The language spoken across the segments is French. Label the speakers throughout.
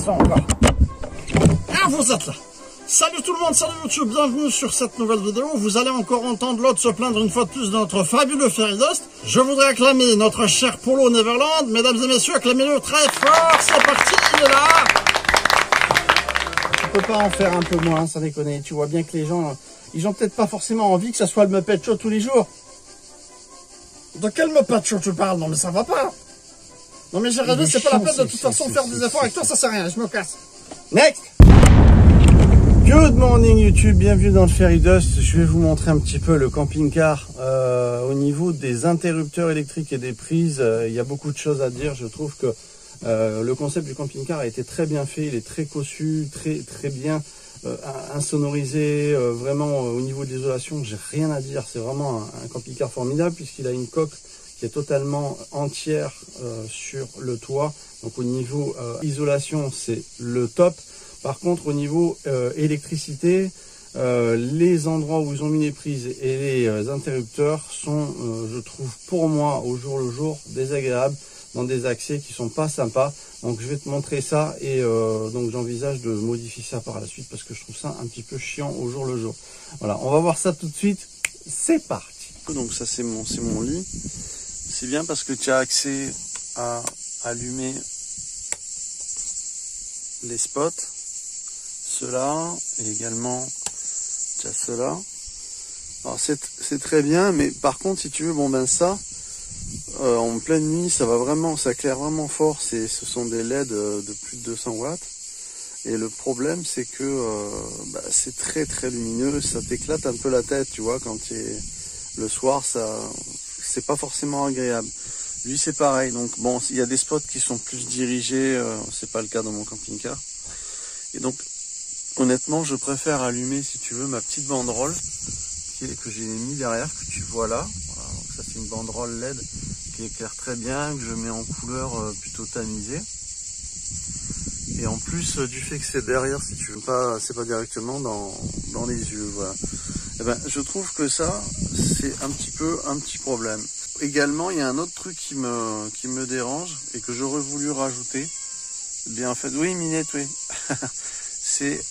Speaker 1: ça encore. Ah, vous êtes là. Salut tout le monde, salut YouTube, bienvenue sur cette nouvelle vidéo. Vous allez encore entendre l'autre se plaindre une fois de plus de notre fabuleux Fairy-Dust. Je voudrais acclamer notre cher Polo Neverland. Mesdames et messieurs, acclamez-le très fort, c'est parti, il est là. Tu peux pas en faire un peu moins, ça déconne. Tu vois bien que les gens, ils ont peut-être pas forcément envie que ça soit le Muppet Show tous les jours. De quel Muppet Show tu parles? Non mais ça va pas. Non mais j'ai rêvé, c'est pas la peine de toute façon faire des efforts avec toi, ça sert à rien, je me casse. Next. Good morning YouTube, bienvenue dans le Fairy-Dust. Je vais vous montrer un petit peu le camping-car. Au niveau des interrupteurs électriques et des prises, il y a beaucoup de choses à dire. Je trouve que le concept du camping-car a été très bien fait, il est très cossu, très bien insonorisé. Vraiment au niveau de l'isolation, j'ai rien à dire. C'est vraiment un camping-car formidable puisqu'il a une coque qui est totalement entière sur le toit. Donc au niveau isolation, c'est le top. Par contre, au niveau électricité, les endroits où ils ont mis les prises et les interrupteurs sont, je trouve, pour moi, au jour le jour, désagréables, dans des accès qui sont pas sympas. Donc je vais te montrer ça et donc j'envisage de modifier ça par la suite parce que je trouve ça un petit peu chiant au jour le jour. Voilà, on va voir ça tout de suite. C'est parti. Donc ça c'est mon lit. C'est bien parce que tu as accès à allumer les spots. Cela et également tu as cela. Alors c'est très bien, mais par contre si tu veux, bon ben ça en pleine nuit ça va vraiment, ça éclaire vraiment fort. Ce sont des LED de plus de 200 watts et le problème c'est que c'est très lumineux, ça t'éclate un peu la tête, tu vois, quand tu es le soir, ça c'est pas forcément agréable. Lui c'est pareil, donc bon, il y a des spots qui sont plus dirigés, c'est pas le cas dans mon camping-car. Et donc honnêtement, je préfère allumer, si tu veux, ma petite banderole que j'ai mis derrière, que tu vois là. Voilà, donc ça, c'est une banderole LED qui éclaire très bien, que je mets en couleur plutôt tamisée. Et en plus du fait que c'est derrière, si tu veux, c'est pas directement dans les yeux. Voilà. Et ben, je trouve que ça, c'est un petit problème. Également, il y a un autre truc qui me dérange et que j'aurais voulu rajouter. Eh bien, en fait, oui, Minette, oui. C'est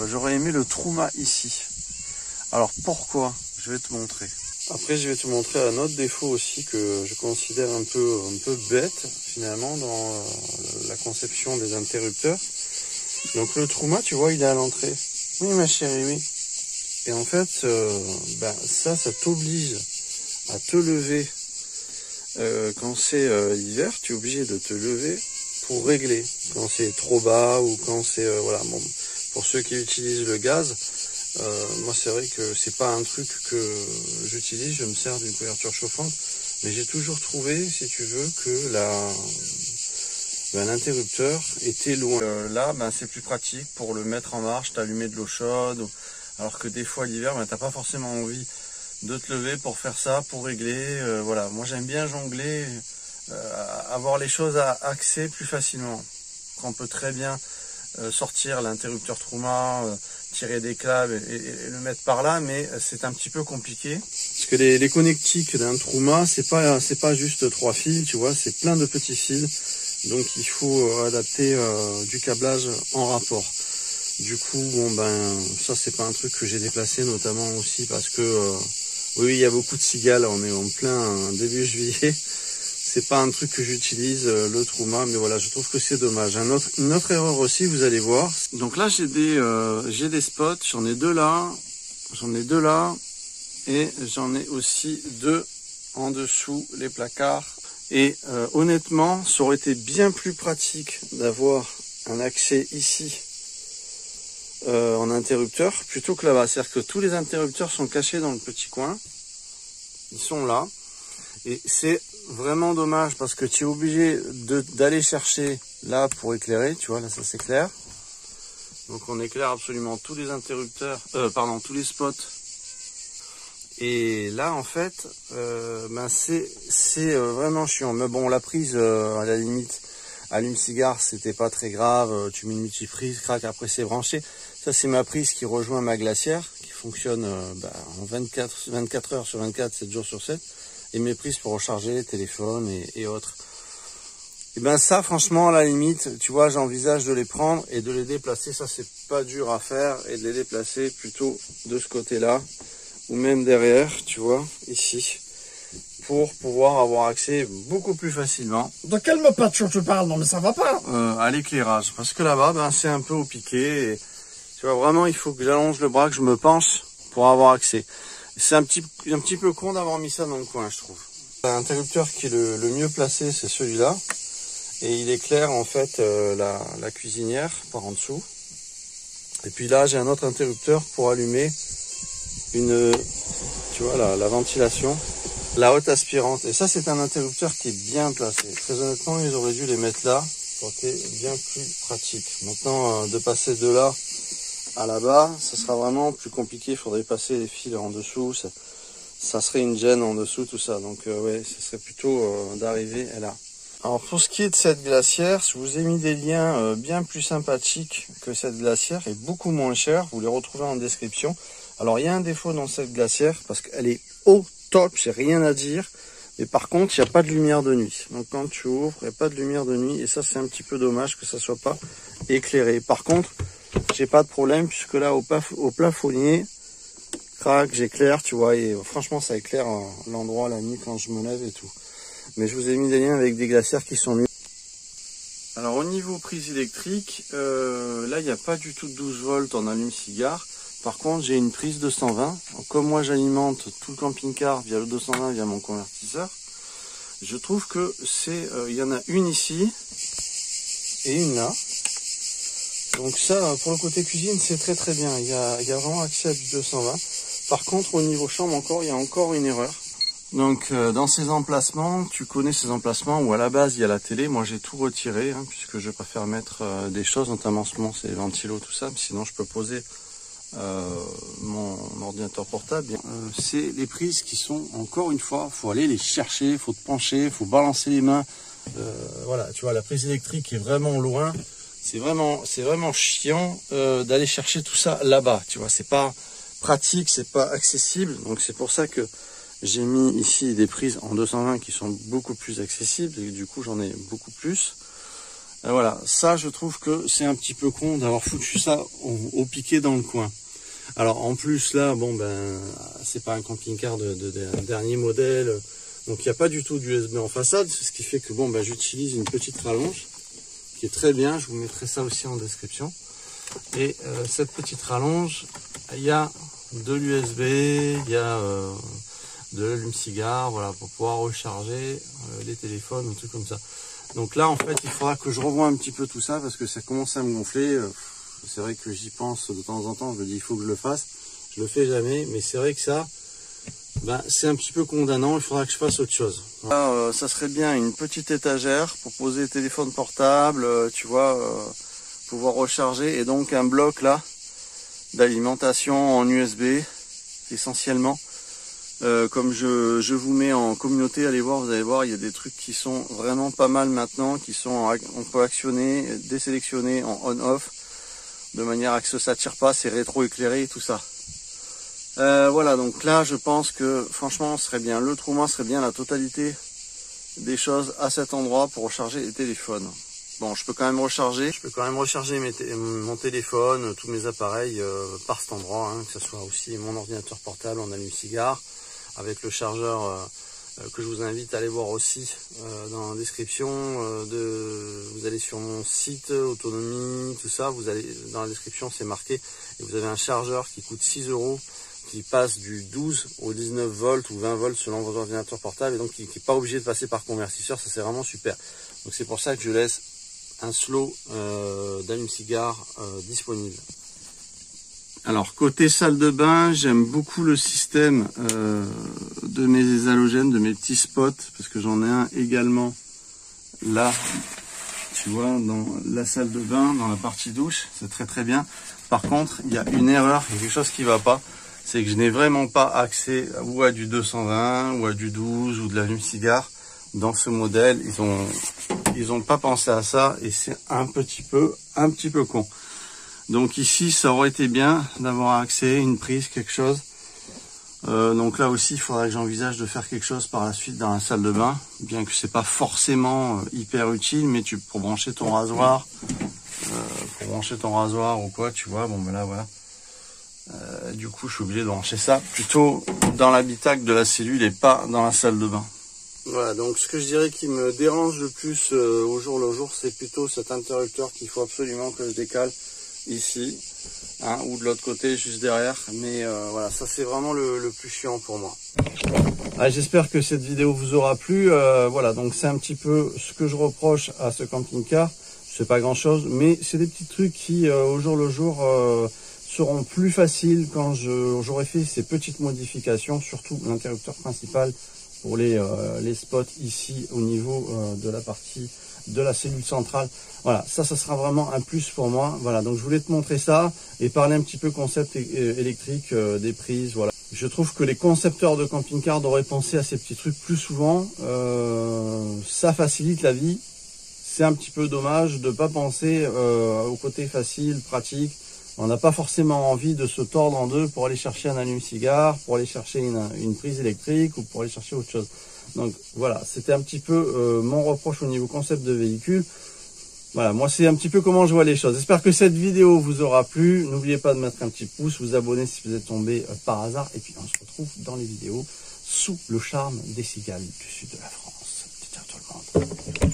Speaker 1: j'aurais aimé le Truma ici. Alors pourquoi? Je vais te montrer. Après je vais te montrer un autre défaut aussi que je considère un peu bête finalement dans la conception des interrupteurs. Donc le Truma, tu vois, il est à l'entrée. Oui ma chérie, oui. Et en fait ça t'oblige à te lever quand c'est l'hiver, tu es obligé de te lever pour régler quand c'est trop bas ou quand c'est voilà. Bon, pour ceux qui utilisent le gaz, moi c'est vrai que c'est pas un truc que j'utilise, je me sers d'une couverture chauffante, mais j'ai toujours trouvé, si tu veux, que l'interrupteur était loin. Là, c'est plus pratique pour le mettre en marche, t'allumer de l'eau chaude, alors que des fois l'hiver, t'as pas forcément envie de te lever pour faire ça, pour régler. Voilà, moi j'aime bien jongler, avoir les choses à accès plus facilement. On peut très bien sortir l'interrupteur Truma, tirer des câbles et le mettre par là, mais c'est un petit peu compliqué. Parce que les connectiques d'un Truma, c'est pas juste 3 fils, tu vois, c'est plein de petits fils. Donc il faut adapter du câblage en rapport. Du coup, ça c'est pas un truc que j'ai déplacé, notamment aussi parce que oui, il y a beaucoup de cigales, on est en plein début juillet. C'est pas un truc que j'utilise, le Truma, mais voilà, je trouve que c'est dommage. Une autre erreur aussi, vous allez voir. Donc là, j'ai des spots, j'en ai deux là, et j'en ai aussi deux en dessous les placards. Et honnêtement, ça aurait été bien plus pratique d'avoir un accès ici en interrupteur plutôt que là-bas. C'est-à-dire que tous les interrupteurs sont cachés dans le petit coin. Ils sont là. Et c'est vraiment dommage parce que tu es obligé d'aller chercher là pour éclairer, tu vois, là ça s'éclaire. Donc on éclaire absolument tous les interrupteurs, tous les spots. Et là en fait, c'est vraiment chiant. Mais bon, la prise, à la limite, allume-cigare, c'était pas très grave. Tu mets une multiprise, crac, après c'est branché. Ça c'est ma prise qui rejoint ma glacière, qui fonctionne en 24 heures sur 24, 7 jours sur 7. Et mes prises pour recharger les téléphones et autres. Et ben ça, franchement, à la limite, tu vois, j'envisage de les prendre et de les déplacer. Ça, c'est pas dur à faire, et de les déplacer plutôt de ce côté-là ou même derrière, tu vois, ici, pour pouvoir avoir accès beaucoup plus facilement.
Speaker 2: De quelle peinture tu parles? Non, mais ça va pas.
Speaker 1: À l'éclairage, parce que là-bas, ben c'est un peu au piqué. Et, tu vois, vraiment, il faut que j'allonge le bras, que je me penche pour avoir accès. C'est un petit peu con d'avoir mis ça dans le coin, je trouve. L'interrupteur qui est le mieux placé, c'est celui-là. Et il éclaire en fait la cuisinière par en dessous. Et puis là, j'ai un autre interrupteur pour allumer tu vois, la ventilation, la haute aspirante. Et ça, c'est un interrupteur qui est bien placé. Très honnêtement, ils auraient dû les mettre là. Ça aurait été bien plus pratique. Maintenant, de passer de là à là-bas, ça sera vraiment plus compliqué. Il faudrait passer les fils en dessous. Ça serait une gêne en dessous, tout ça. Donc, ouais, ce serait plutôt d'arriver là. Alors pour ce qui est de cette glacière, je vous ai mis des liens bien plus sympathiques que cette glacière et beaucoup moins chers. Vous les retrouvez en description. Alors il y a un défaut dans cette glacière parce qu'elle est au top, j'ai rien à dire. Mais par contre, il n'y a pas de lumière de nuit. Donc quand tu ouvres, il n'y a pas de lumière de nuit. Et ça, c'est un petit peu dommage que ça soit pas éclairé. Par contre, j'ai pas de problème puisque là, au plafonnier, crac, j'éclaire, tu vois. Et franchement, ça éclaire l'endroit la nuit quand je me lève et tout. Mais je vous ai mis des liens avec des glacières qui sont mieux. Alors au niveau prise électrique, là il n'y a pas du tout de 12 volts en allume-cigare. Par contre j'ai une prise 220. Comme moi j'alimente tout le camping-car via le 220 via mon convertisseur, je trouve que il y en a une ici et une là. Donc ça, pour le côté cuisine, c'est très très bien. Il y a vraiment accès à du 220. Par contre au niveau chambre encore, il y a encore une erreur. Donc dans ces emplacements, tu connais ces emplacements où à la base il y a la télé. Moi j'ai tout retiré puisque je préfère mettre des choses, notamment ce moment c'est les ventilos, tout ça. Sinon je peux poser mon ordinateur portable. C'est les prises qui sont, encore une fois, faut aller les chercher, faut te pencher, faut balancer les mains. Voilà, tu vois, la prise électrique est vraiment loin. C'est vraiment chiant d'aller chercher tout ça là-bas. Tu vois, c'est pas pratique, c'est pas accessible. Donc c'est pour ça que j'ai mis ici des prises en 220 qui sont beaucoup plus accessibles et du coup j'en ai beaucoup plus. Et voilà, ça je trouve que c'est un petit peu con d'avoir foutu ça au piqué dans le coin. Alors en plus là, bon ben c'est pas un camping-car de dernier modèle, donc il n'y a pas du tout d'USB en façade, ce qui fait que bon ben j'utilise une petite rallonge qui est très bien, je vous mettrai ça aussi en description. Et cette petite rallonge, il y a de l'USB, il y a de l'allume-cigare, voilà, pour pouvoir recharger les téléphones, un truc comme ça. Donc là, en fait, il faudra que je revoie un petit peu tout ça parce que ça commence à me gonfler. C'est vrai que j'y pense de temps en temps, je me dis il faut que je le fasse. Je le fais jamais, mais c'est vrai que ça, ben, c'est un petit peu condamnant, il faudra que je fasse autre chose. Là, ça serait bien une petite étagère pour poser le téléphone portable, tu vois, pouvoir recharger. Et donc un bloc là, d'alimentation en USB, essentiellement. Comme je vous mets en communauté, allez voir, vous allez voir, il y a des trucs qui sont vraiment pas mal maintenant, on peut actionner, désélectionner en on-off, de manière à que ça tire pas, c'est rétro-éclairé, tout ça. Voilà, donc là, je pense que franchement, ce serait bien, le trou-moi serait bien la totalité des choses à cet endroit pour recharger les téléphones. Bon, je peux quand même recharger mon téléphone, tous mes appareils par cet endroit, que ce soit aussi mon ordinateur portable en allume-cigare, avec le chargeur que je vous invite à aller voir aussi dans la description. Vous allez sur mon site, autonomie, tout ça, vous allez dans la description, c'est marqué, et vous avez un chargeur qui coûte 6 €, qui passe du 12 au 19 volts ou 20 volts selon votre ordinateur portable, et donc qui n'est pas obligé de passer par convertisseur, ça c'est vraiment super. Donc c'est pour ça que je laisse un slot d'allume-cigare disponible. Alors côté salle de bain, j'aime beaucoup le système de mes halogènes, de mes petits spots, parce que j'en ai un également là, tu vois, dans la salle de bain, dans la partie douche, c'est très très bien. Par contre, il y a une erreur, il y a quelque chose qui va pas, c'est que je n'ai vraiment pas accès ou à du 220 ou à du 12 ou de l'allume-cigare dans ce modèle. Ils ont pas pensé à ça et c'est un petit peu con. Donc ici, ça aurait été bien d'avoir accès à une prise, quelque chose. Donc là aussi, il faudrait que j'envisage de faire quelque chose par la suite dans la salle de bain, bien que c'est pas forcément hyper utile, mais pour brancher ton rasoir, ou quoi, tu vois, bon ben là voilà. Du coup, je suis obligé de brancher ça plutôt dans l'habitacle de la cellule et pas dans la salle de bain. Voilà, donc ce que je dirais qui me dérange le plus au jour le jour, c'est plutôt cet interrupteur qu'il faut absolument que je décale ici, hein, ou de l'autre côté, juste derrière. Mais voilà, ça c'est vraiment le plus chiant pour moi. J'espère que cette vidéo vous aura plu. Voilà, donc c'est un petit peu ce que je reproche à ce camping-car. C'est pas grand-chose, mais c'est des petits trucs qui, au jour le jour, seront plus faciles quand j'aurai fait ces petites modifications, surtout l'interrupteur principal pour les spots ici au niveau de la partie de la cellule centrale. Voilà, ça sera vraiment un plus pour moi. Voilà, donc je voulais te montrer ça et parler un petit peu concept électrique, des prises. Voilà, je trouve que les concepteurs de camping-car devraient penser à ces petits trucs plus souvent. Ça facilite la vie. C'est un petit peu dommage de ne pas penser au côté facile, pratique. On n'a pas forcément envie de se tordre en deux pour aller chercher un allume-cigare, pour aller chercher une prise électrique ou pour aller chercher autre chose. Donc voilà, c'était un petit peu mon reproche au niveau concept de véhicule. Voilà, moi c'est un petit peu comment je vois les choses. J'espère que cette vidéo vous aura plu. N'oubliez pas de mettre un petit pouce, vous abonner si vous êtes tombé par hasard. Et puis on se retrouve dans les vidéos sous le charme des cigales du sud de la France. Ciao tout le monde.